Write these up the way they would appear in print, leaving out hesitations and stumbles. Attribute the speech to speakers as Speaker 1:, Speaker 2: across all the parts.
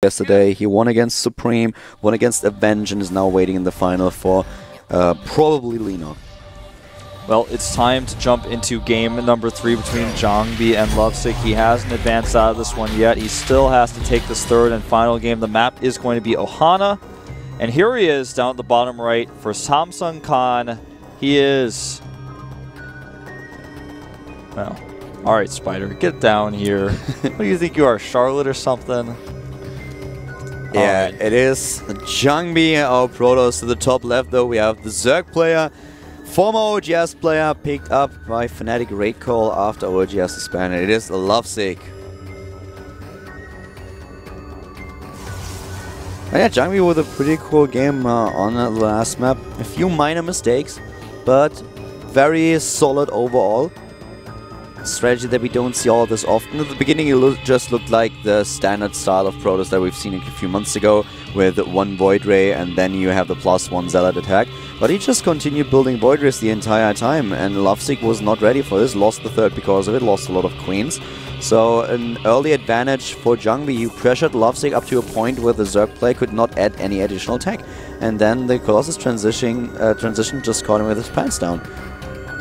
Speaker 1: yesterday. He won against Supreme, won against Avenge, and is now waiting in the final for probably Lino.
Speaker 2: Well, it's time to jump into game number 3 between Jongbi and Lovesick. He hasn't advanced out of this one yet. He still has to take this third and final game. The map is going to be Ohana. And here he is down at the bottom right for Samsung Khan. He is... Well, alright, Spider, get down here. What do you think you are, Charlotte or something?
Speaker 1: Yeah, it is Jongbi, our Protoss. To the top left, though, we have the Zerg player, former OGS player, picked up by Fnatic Raid Call after OGS disbanded. It is Lovesick. Yeah, Jongbi with a pretty cool game on the last map. A few minor mistakes, but very solid overall. Strategy that we don't see all this often. At the beginning, it just looked like the standard style of Protoss that we've seen a few months ago, with one Void Ray and then you have the +1 Zealot attack. But he just continued building Void Rays the entire time, and Lovesick was not ready for this, lost the third because of it, lost a lot of Queens. So an early advantage for Jongbi. He pressured Lovesick up to a point where the Zerg player could not add any additional tech. And then the Colossus transition just caught him with his pants down.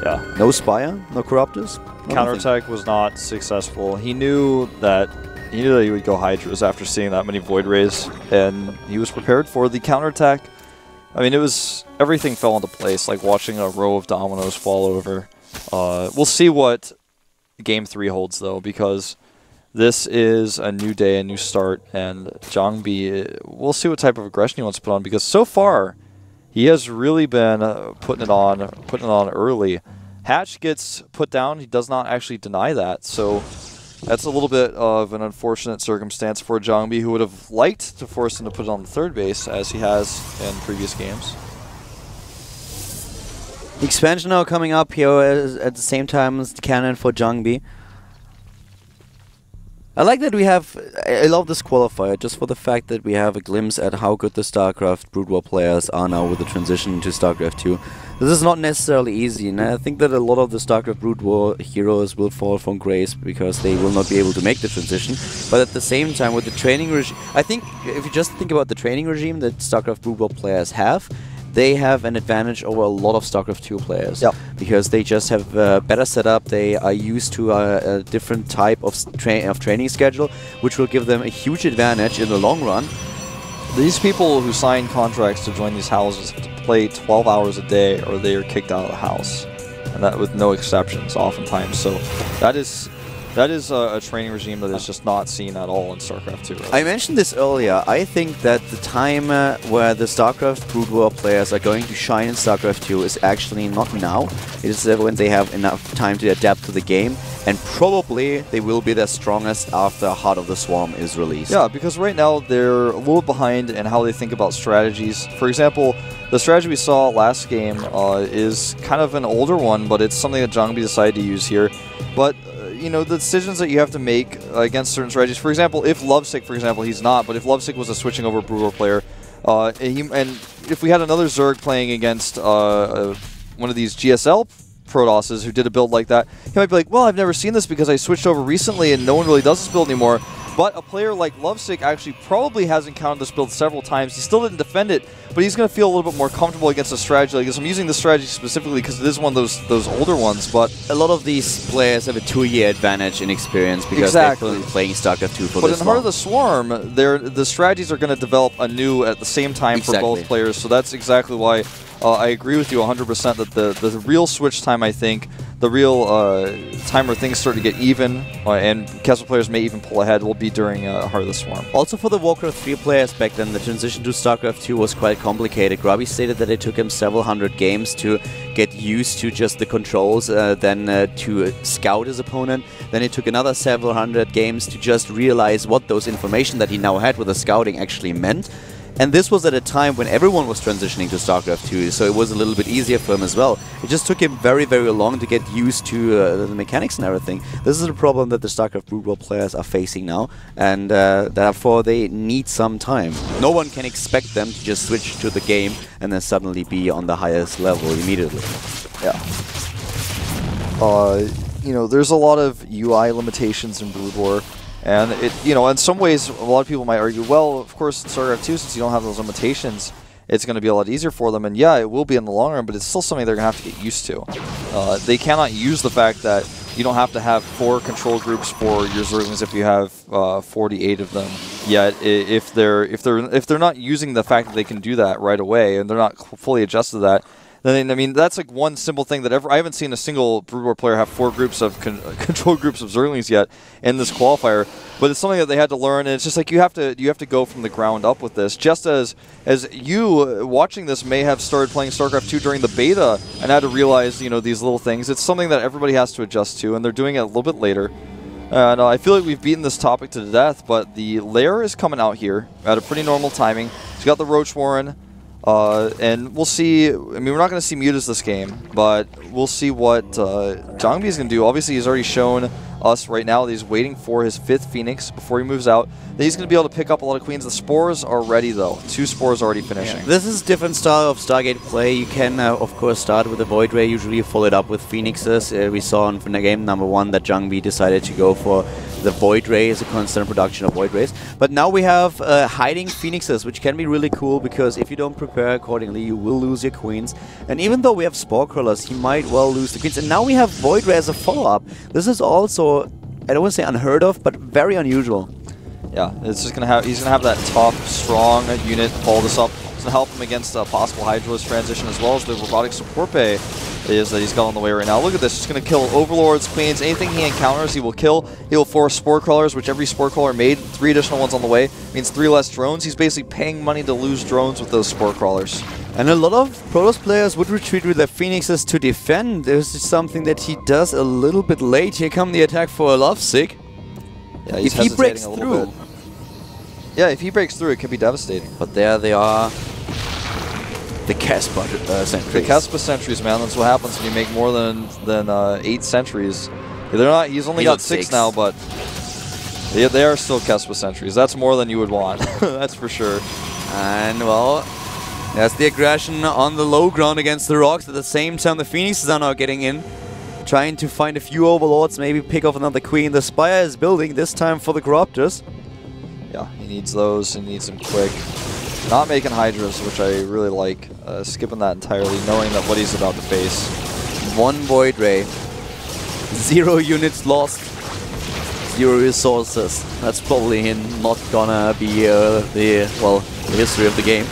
Speaker 2: Yeah.
Speaker 1: No Spire, no Corruptors.
Speaker 2: Counterattack was not successful. He knew that he would go Hydras after seeing that many Void Rays, and he was prepared for the counterattack. I mean, everything fell into place, like watching a row of dominoes fall over. We'll see what Game 3 holds, though, because this is a new day, a new start, and Jongbi, we'll see what type of aggression he wants to put on, because so far he has really been putting it on early. Hatch gets put down. He does not actually deny that, so that's a little bit of an unfortunate circumstance for Jongbi, who would have liked to force him to put it on the third base, as he has in previous games.
Speaker 1: The expansion now coming up here at the same time as the cannon for Jongbi. I like that we have... I love this qualifier, just for the fact that we have a glimpse at how good the StarCraft Brood War players are now with the transition to StarCraft 2. This is not necessarily easy, and I think that a lot of the StarCraft Brood War heroes will fall from grace because they will not be able to make the transition. But at the same time, with the training regime... I think, if you just think about the training regime that StarCraft Brood War players have, they have an advantage over a lot of StarCraft 2 players. Yep. Because they just have better setup, they are used to a different type of training schedule, which will give them a huge advantage in the long run.
Speaker 2: These people who sign contracts to join these houses have to play 12 hours a day or they are kicked out of the house. And that with no exceptions oftentimes. So that is a training regime that is just not seen at all in StarCraft 2. Really.
Speaker 1: I mentioned this earlier. I think that the time where the StarCraft Brood War players are going to shine in StarCraft 2 is actually not now. It is when they have enough time to adapt to the game, and probably they will be their strongest after Heart of the Swarm is released.
Speaker 2: Yeah, because right now they're a little behind in how they think about strategies. For example, the strategy we saw last game is kind of an older one, but it's something that Jongbi decided to use here. But you know, the decisions that you have to make against certain strategies. For example, if Lovesick, for example, he's not, but if Lovesick was a switching over Brood War player, and if we had another Zerg playing against one of these GSL Protosses who did a build like that, he might be like, well, I've never seen this because I switched over recently and no one really does this build anymore. But a player like Lovesick actually probably has encountered this build several times. He still didn't defend it, but he's going to feel a little bit more comfortable against a strategy like this. I'm using this strategy specifically because it is one of those older ones, but...
Speaker 1: A lot of these players have a 2-year advantage in experience because they're playing StarCraft 2 for this long.
Speaker 2: But in Heart of the Swarm, the strategies are going to develop anew at the same time for both players, so that's exactly why I agree with you 100% that the real switch time, I think, the real time where things start to get even, and Castle players may even pull ahead, will be during Heart of the Swarm.
Speaker 1: Also for the Warcraft 3 players back then, the transition to StarCraft 2 was quite complicated. Grubby stated that it took him several hundred games to get used to just the controls, then to scout his opponent. Then it took another several hundred games to just realize what those information that he now had with the scouting actually meant. And this was at a time when everyone was transitioning to StarCraft 2, so it was a little bit easier for him as well. It just took him very, very long to get used to the mechanics and everything. This is a problem that the StarCraft Brood War players are facing now, and therefore they need some time. No one can expect them to just switch to the game and then suddenly be on the highest level immediately.
Speaker 2: Yeah. You know, there's a lot of UI limitations in Brood War. And in some ways, a lot of people might argue, well, of course, in StarCraft 2, since you don't have those limitations, it's going to be a lot easier for them. And yeah, it will be in the long run, but it's still something they're going to have to get used to. They cannot use the fact that you don't have to have 4 control groups for your Zerglings if you have 48 of them. Yet, if they're not using the fact that they can do that right away, and they're not fully adjusted to that, then I mean that's like one simple thing that I haven't seen a single Brood War player have 4 groups of control groups of Zerglings yet in this qualifier. But it's something that they had to learn, and it's just like you have to go from the ground up with this. Just as you watching this may have started playing StarCraft 2 during the beta and had to realize these little things. It's something that everybody has to adjust to, and they're doing it a little bit later. And I feel like we've beaten this topic to death, but the lair is coming out here at a pretty normal timing. He's got the Roach Warren. And we'll see. I mean, we're not going to see Mutas this game, but we'll see what Zhangbi is going to do. Obviously, he's already shown us right now that he's waiting for his 5th Phoenix before he moves out. That he's going to be able to pick up a lot of Queens. The Spores are ready, though. 2 Spores already finishing.
Speaker 1: Yeah. This is a different style of Stargate play. You can, of course, start with a Void Ray. Usually you follow it up with Phoenixes. We saw in the game number 1 that Zhangbi decided to go for the Void Ray as a constant production of Void Rays. But now we have hiding Phoenixes, which can be really cool, because if you don't prepare accordingly, you will lose your Queens. And even though we have Spore Crawlers, he might well lose the Queens. And now we have Void Ray as a follow-up. This is also, I don't want to say unheard of, but very unusual.
Speaker 2: Yeah, it's just he's gonna have that tough, strong unit follow this up. It's gonna help him against a possible Hydralisk transition, as well as the robotic support bay that he's got on the way right now. Look at this, just gonna kill Overlords, Queens, anything he encounters, he will kill. He will force Spore Crawlers, which every Spore Crawler made, 3 additional ones on the way, means 3 less drones. He's basically paying money to lose drones with those Spore Crawlers.
Speaker 1: And a lot of Protoss players would retreat with their Phoenixes to defend. This is something that he does a little bit late. Here come the attack for Lovesick.
Speaker 2: Yeah, he's
Speaker 1: if he breaks
Speaker 2: a
Speaker 1: through.
Speaker 2: Bit. Yeah, if he breaks through, it could be devastating.
Speaker 1: But there they are. The Caspa sentries.
Speaker 2: The Caspa sentries, man. That's what happens when you make more than 8 sentries. They're not. He's only got 6 now, but they are still Caspa sentries. That's more than you would want. That's for sure.
Speaker 1: And well, there's the aggression on the low ground against the rocks. At the same time, the Phoenixes are now getting in, trying to find a few Overlords, maybe pick off another Queen. The Spire is building, this time for the Corruptors.
Speaker 2: Yeah, he needs those. He needs them quick. Not making Hydras, which I really like. Skipping that entirely, knowing that what he's about to face.
Speaker 1: 1 Void Ray. 0 units lost. 0 resources. That's probably not gonna be the history of the game.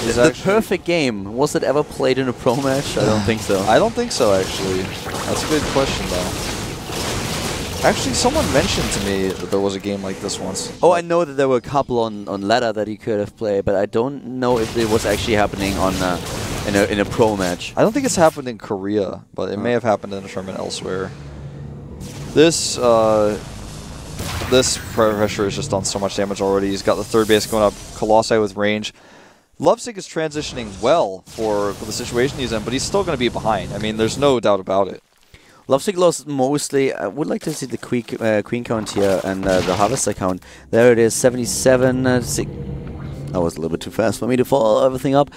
Speaker 1: The perfect game. Was it ever played in a pro match? I don't think so.
Speaker 2: I don't think so, actually. That's a good question, though. Actually, someone mentioned to me that there was a game like this once.
Speaker 1: Oh, I know that there were a couple on ladder that he could have played, but I don't know if it was actually happening on in a pro match.
Speaker 2: I don't think it's happened in Korea, but it may have happened in a tournament elsewhere. This pressure has just done so much damage already. He's got the 3rd base going up, Colossi with range. Lovesick is transitioning well for the situation he's in, but he's still going to be behind. I mean, there's no doubt about it.
Speaker 1: Lovesick lost mostly. I would like to see the queen count here and the harvester count. There it is, 77. That was a little bit too fast for me to follow everything up.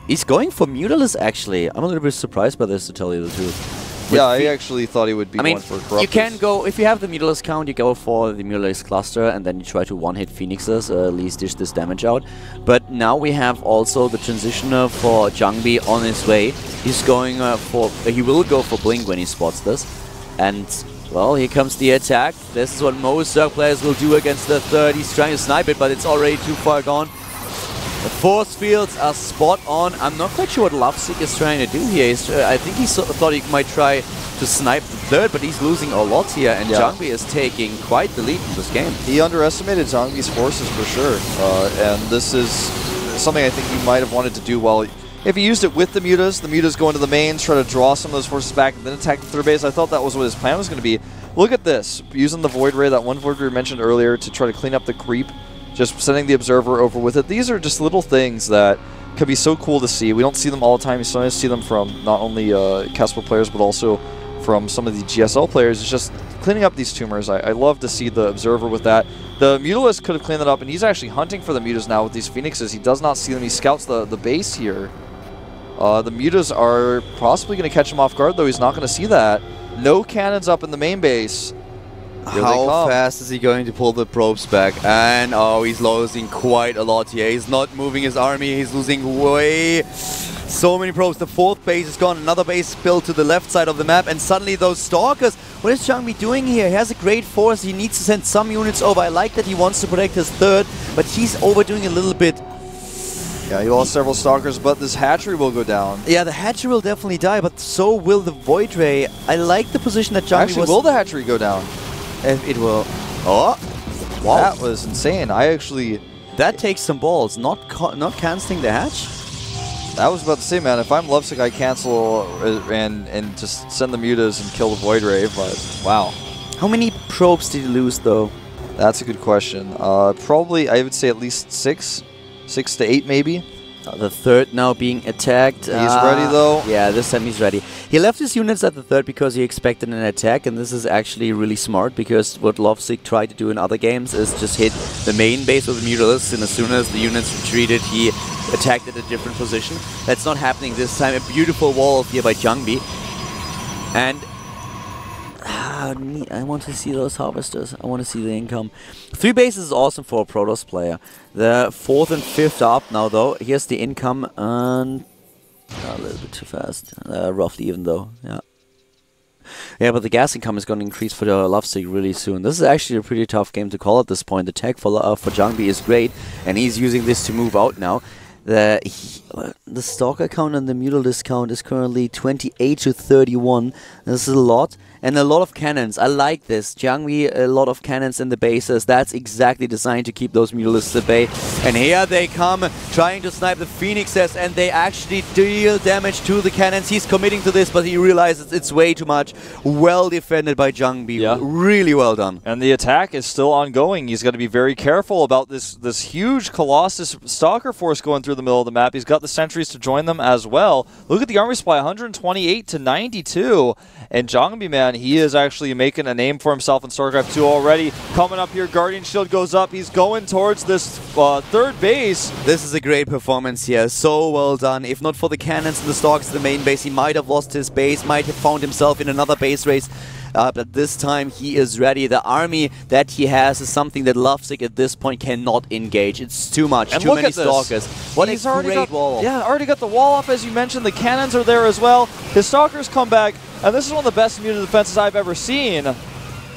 Speaker 1: He's going for Mutalisk, actually. I'm a little bit surprised by this, to tell you the truth.
Speaker 2: Yeah, I actually thought he would be going for Corruptors.
Speaker 1: You can go, if you have the Mutalisk count, you go for the Mutalisk cluster, and then you try to one-hit Phoenixes, at least dish this damage out. But now we have also the transitioner for Zhangbi on his way. He's going he will go for Blink when he spots this. And, well, here comes the attack. This is what most Zerg players will do against the 3rd. He's trying to snipe it, but it's already too far gone. The force fields are spot on. I'm not quite sure what Lovesick is trying to do here. I think he thought he might try to snipe the 3rd, but he's losing a lot here, and Zhangbi is taking quite the lead in this game.
Speaker 2: He underestimated Zhangbi's forces for sure, and this is something I think he might have wanted to do well. If he used it with the Mutas go into the mains, try to draw some of those forces back, and then attack the 3rd base. I thought that was what his plan was going to be. Look at this, using the Void Ray, that 1 Void Ray mentioned earlier, to try to clean up the creep. Just sending the Observer over with it. These are just little things that could be so cool to see. We don't see them all the time. You sometimes see them from not only Casper players, but also from some of the GSL players. It's just cleaning up these tumors. I love to see the Observer with that. The Mutalisk could have cleaned that up, and he's actually hunting for the Mutas now with these Phoenixes. He does not see them. He scouts the base here. The Mutas are possibly going to catch him off guard, though. He's not going to see that. No cannons up in the main base.
Speaker 1: How fast is he going to pull the probes back? And oh, he's losing quite a lot here. He's not moving his army. He's losing way so many probes. The 4th base is gone. Another base built to the left side of the map. And suddenly those Stalkers. What is Zhangbi doing here? He has a great force. He needs to send some units over. I like that he wants to protect his 3rd, but he's overdoing a little bit.
Speaker 2: Yeah, he lost several Stalkers, but this hatchery will go down.
Speaker 1: Yeah, the hatchery will definitely die, but so will the Void Ray. I like the position that Zhangbi was...
Speaker 2: Actually, will the hatchery go down?
Speaker 1: It will. Oh! Wow.
Speaker 2: That was insane.
Speaker 1: That takes some balls. Not cancelling the hatch?
Speaker 2: I was about to say, man, if I'm Lovesick, I cancel and just send the mutas and kill the Void Ray, but wow.
Speaker 1: How many probes did he lose, though?
Speaker 2: That's a good question. Probably, I would say at least 6. 6 to 8, maybe.
Speaker 1: The 3rd now being attacked.
Speaker 2: He's ready, though.
Speaker 1: Yeah, this time he's ready. He left his units at the 3rd because he expected an attack, and this is actually really smart, because what Lovesick tried to do in other games is just hit the main base with the Mutalisks, and as soon as the units retreated, he attacked at a different position. That's not happening this time. A beautiful wall here by Zhangbi. And I want to see those harvesters. I want to see the income. 3 bases is awesome for a Protoss player. The 4th and 5th are up now, though. Here's the income, and a little bit too fast. Roughly even, though. Yeah. Yeah, but the gas income is going to increase for the Lovesick really soon. This is actually a pretty tough game to call at this point. The tech for Zhangbi is great, and he's using this to move out now. The Stalker count and the Mutalisk count is currently 28 to 31. This is a lot. And a lot of cannons. I like this. Zhangbi, a lot of cannons in the bases. That's exactly designed to keep those Mutalisks at bay. And here they come, trying to snipe the Phoenixes, and they actually deal damage to the cannons. He's committing to this, but he realizes it's way too much. Well defended by Zhangbi. Yeah. Really well done.
Speaker 2: And the attack is still ongoing. He's got to be very careful about this huge Colossus Stalker force going through the middle of the map. He's got the sentries to join them as well. Look at the army supply, 128 to 92. And Zhangbi, man, he is actually making a name for himself in StarCraft 2 already. Coming up here, Guardian Shield goes up. He's going towards this 3rd base.
Speaker 1: This is a great performance here. So well done. If not for the cannons and the Stalks at the main base, he might have lost his base, might have found himself in another base race. But this time he is ready. The army that he has is something that Lovesick at this point cannot engage. It's too much.
Speaker 2: And
Speaker 1: too many Stalkers. What a great wall.
Speaker 2: Yeah, already got the wall up, as you mentioned. The cannons are there as well. His Stalkers come back. And this is one of the best mutant defenses I've ever seen.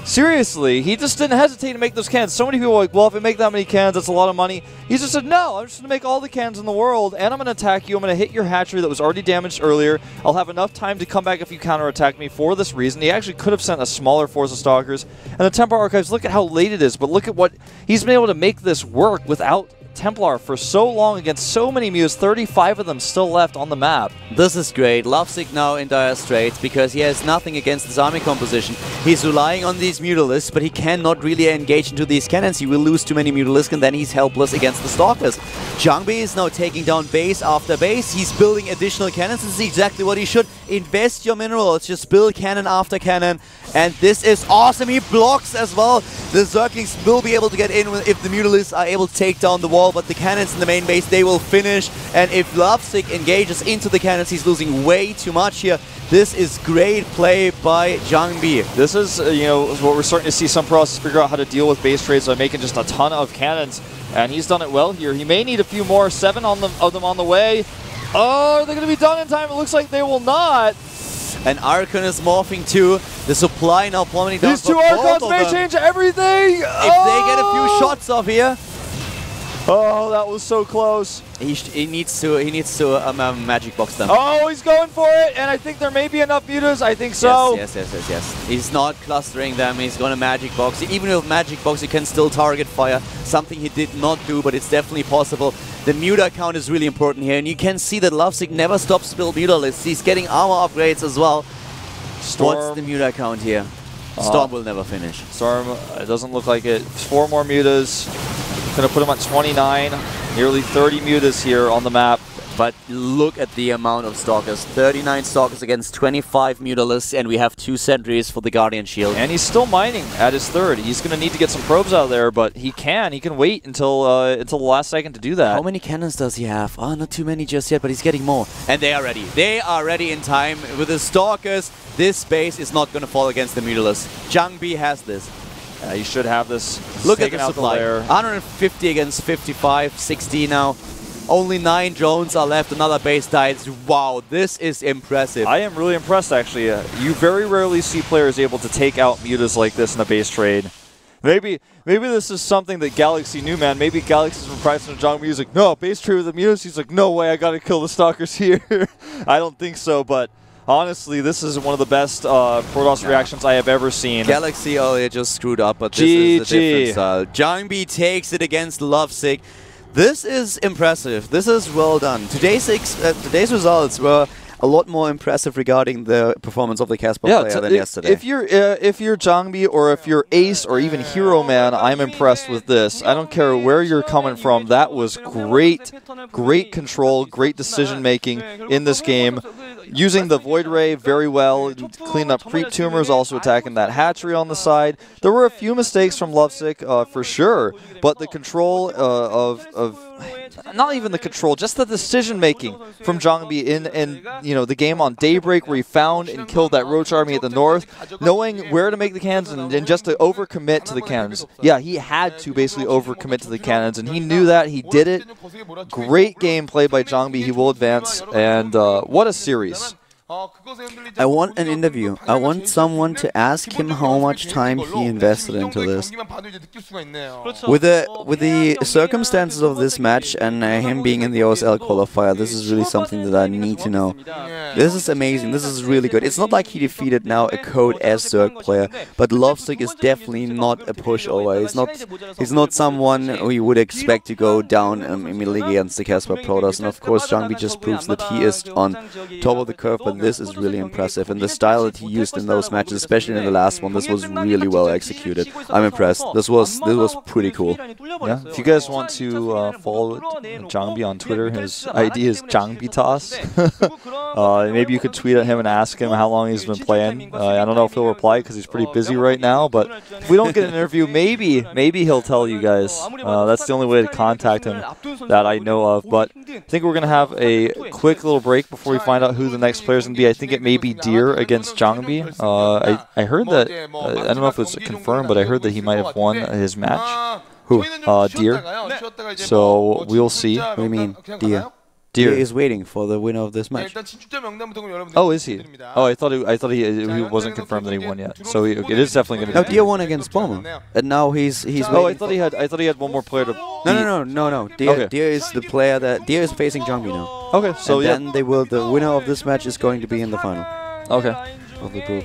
Speaker 2: Seriously, he just didn't hesitate to make those cannons. So many people were like, well, if I make that many cannons, that's a lot of money. He just said, no, I'm just going to make all the cannons in the world, and I'm going to attack you. I'm going to hit your hatchery that was already damaged earlier. I'll have enough time to come back if you counterattack me for this reason. He actually could have sent a smaller force of Stalkers. And the Templar Archives, look at how late it is, but look at what he's been able to make this work without Templar for so long against so many Mews, 35 of them still left on the map.
Speaker 1: This is great. Lovesick now in dire straits because he has nothing against his army composition. He's relying on these Mutalisks, but he cannot really engage into these cannons. He will lose too many Mutalisks, and then he's helpless against the Stalkers. Zhangbi is now taking down base after base. He's building additional cannons. This is exactly what he should. Invest your minerals. Just build cannon after cannon. And this is awesome. He blocks as well. The Zerglings will be able to get in if the Mutalisks are able to take down the wall, but the cannons in the main base, they will finish. And if Lovesick engages into the cannons, he's losing way too much here. This is great play by Zhangbi.
Speaker 2: This is, what we're starting to see some process figure out how to deal with base trades by making just a ton of cannons. And he's done it well here. He may need a few more, 7 of them on the way. Oh, are they going to be done in time? It looks like they will not.
Speaker 1: And Archon is morphing too. The supply now plummeting down.
Speaker 2: These two Archons may change everything.
Speaker 1: If they get a few shots off here.
Speaker 2: Oh, that was so close.
Speaker 1: He needs to magic box them.
Speaker 2: Oh, he's going for it, and I think there may be enough mutas. I think so.
Speaker 1: Yes. He's not clustering them. He's going to magic box. Even with magic box, he can still target fire. Something he did not do, but it's definitely possible. The muta count is really important here, and you can see that Lovesick never stops to build muta lists. He's getting armor upgrades as well.
Speaker 2: Storm.
Speaker 1: What's the muta count here? Storm will never finish.
Speaker 2: Storm, it doesn't look like it. 4 more mutas. Going to put him at 29. Nearly 30 mutas here on the map.
Speaker 1: But look at the amount of Stalkers. 39 Stalkers against 25 Mutalisks, and we have 2 sentries for the Guardian Shield.
Speaker 2: And he's still mining at his 3rd. He's going to need to get some probes out there, but he can wait until the last second to do that.
Speaker 1: How many cannons does he have? Oh, not too many just yet, but he's getting more. And they are ready. They are ready in time. With the Stalkers, this base is not going to fall against the Mutalisks. Zhangbi has this.
Speaker 2: You should have this.
Speaker 1: Look at the
Speaker 2: out
Speaker 1: supply.
Speaker 2: the lair.
Speaker 1: 150 against 55, 60 now. Only 9 drones are left. Another base dies. Wow, this is impressive.
Speaker 2: I am really impressed, actually. You very rarely see players able to take out mutas like this in a base trade. Maybe this is something that Galaxy knew, man. Maybe Galaxy's from pricing Zhongmi. He's like, no, base trade with the mutas. He's like, no way, I gotta kill the Stalkers here. I don't think so, but honestly, this is one of the best Protoss reactions I have ever seen.
Speaker 1: Galaxy earlier just screwed up, but this is the different style. Zhongmi takes it against Lovesick. This is impressive. This is well done. Today's results were a lot more impressive regarding the performance of the Casper player than yesterday.
Speaker 2: If you're Zhongmi or if you're Ace or even Hero Man, I'm impressed with this. I don't care where you're coming from. That was great control, great decision making in this game. Using the Void Ray very well, cleaning up creep tumors, also attacking that hatchery on the side. There were a few mistakes from Lovesick for sure, but the control of not even the control, just the decision making from Zhongmi in the game on Daybreak, where he found and killed that Roach army at the north, knowing where to make the cannons and just to overcommit to the cannons. Yeah, he had to basically overcommit to the cannons, and he knew that. He did it. Great game played by Zhongmi. He will advance, and what a series.
Speaker 1: I want an interview. I want someone to ask him how much time he invested into this. With the circumstances of this match and him being in the OSL qualifier, this is really something that I need to know. This is amazing. This is really good. It's not like he defeated now a Code S Zerg player, but Lovesick is definitely not a pushover. He's not someone who you would expect to go down immediately against the Casper Protoss. And of course, Zhongmi just proves that he is on top of the curve, but this is really impressive. And the style that he used in those matches, especially in the last one, this was really well executed. I'm impressed. This was pretty cool.
Speaker 2: Yeah. If you guys want to follow Zhongmi on Twitter, his ID is JongbiToss. Maybe you could tweet at him and ask him how long he's been playing. I don't know if he'll reply because he's pretty busy right now, but if we don't get an interview, maybe he'll tell you guys. That's the only way to contact him that I know of. But I think we're going to have a quick little break before we find out who the next player is going to be. I think it may be Deer against Zhongmi. I heard that, I don't know if it's confirmed, but I heard that he might have won his match.
Speaker 1: Who?
Speaker 2: Deer. So we'll see.
Speaker 1: What do you mean, Deer? Deer is waiting for the winner of this match.
Speaker 2: Oh, is he? Oh, I thought he wasn't confirmed that he won yet. So it is definitely going to be.
Speaker 1: No, Deer won against Bomber, and now he's.
Speaker 2: Oh, I thought he had one more player to.
Speaker 1: No. Deer is the player that Deer is facing Zhongmi now.
Speaker 2: Okay, so
Speaker 1: and then the winner of this match is going to be in the final.
Speaker 2: Okay.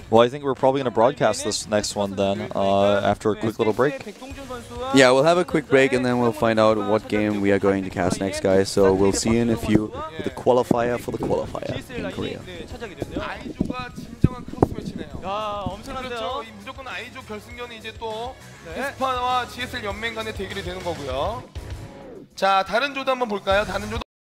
Speaker 2: Well, I think we're probably going to broadcast this next one then after a quick little break.
Speaker 1: Yeah, we'll have a quick break and then we'll find out what game we are going to cast next, guys. So we'll see you in a few with the qualifier for the qualifier in Korea.
Speaker 3: 그렇죠. 이 무조건 I조 결승전이 이제 또 스파와 GSL 연맹 간의 대결이 되는 거고요. 자, 다른 조도 한번 볼까요? 다른 조도